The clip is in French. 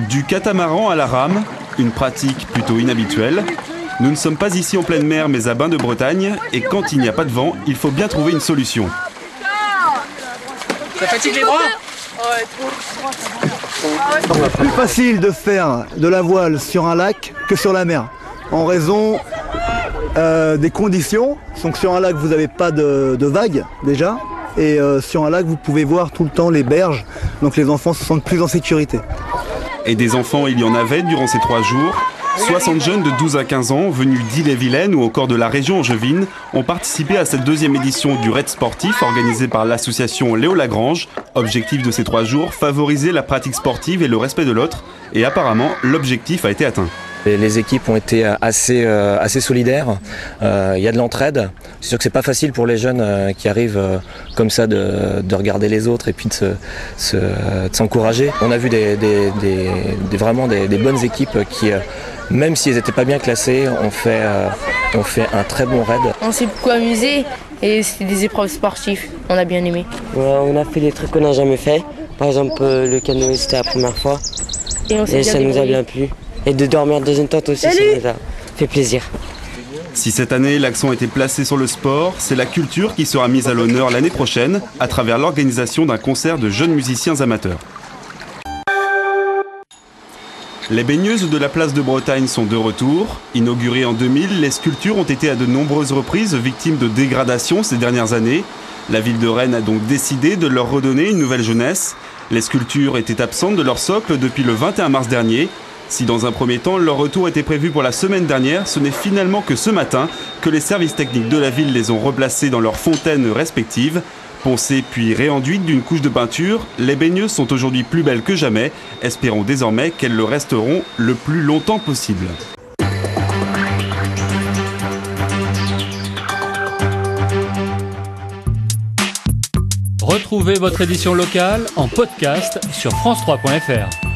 Du catamaran à la rame, une pratique plutôt inhabituelle. Nous ne sommes pas ici en pleine mer mais à Bain-de-Bretagne et quand il n'y a pas de vent, il faut bien trouver une solution. Ça fatigue les bras ? Plus facile de faire de la voile sur un lac que sur la mer en raison des conditions. Donc sur un lac vous n'avez pas de vagues déjà et sur un lac vous pouvez voir tout le temps les berges, donc les enfants se sentent plus en sécurité. Et des enfants, il y en avait durant ces 3 jours. 60 jeunes de 12 à 15 ans, venus d'Ille-et-Vilaine ou encore de la région angevine, ont participé à cette 2e édition du raid sportif organisé par l'association Léo Lagrange. Objectif de ces 3 jours, favoriser la pratique sportive et le respect de l'autre. Et apparemment, l'objectif a été atteint. Les équipes ont été assez solidaires, il y a de l'entraide. C'est sûr que c'est pas facile pour les jeunes qui arrivent comme ça de regarder les autres et puis de s'encourager. On a vu vraiment des bonnes équipes qui, même si elles n'étaient pas bien classées, ont fait un très bon raid. On s'est beaucoup amusé et c'était des épreuves sportives, on a bien aimé. Ouais, on a fait des trucs qu'on n'a jamais fait. Par exemple le canoë c'était la première fois et ça nous a bien plu. Et de dormir dans une tente aussi, ça nous a fait plaisir. Si cette année l'accent était placé sur le sport, c'est la culture qui sera mise à l'honneur l'année prochaine à travers l'organisation d'un concert de jeunes musiciens amateurs. Les baigneuses de la place de Bretagne sont de retour. Inaugurées en 2000, les sculptures ont été à de nombreuses reprises victimes de dégradation ces dernières années. La ville de Rennes a donc décidé de leur redonner une nouvelle jeunesse. Les sculptures étaient absentes de leur socle depuis le 21 mars dernier. Si dans un premier temps, leur retour était prévu pour la semaine dernière, ce n'est finalement que ce matin que les services techniques de la ville les ont replacés dans leurs fontaines respectives. Poncées puis réenduites d'une couche de peinture, les baigneuses sont aujourd'hui plus belles que jamais. Espérons désormais qu'elles le resteront le plus longtemps possible. Retrouvez votre édition locale en podcast sur france3.fr.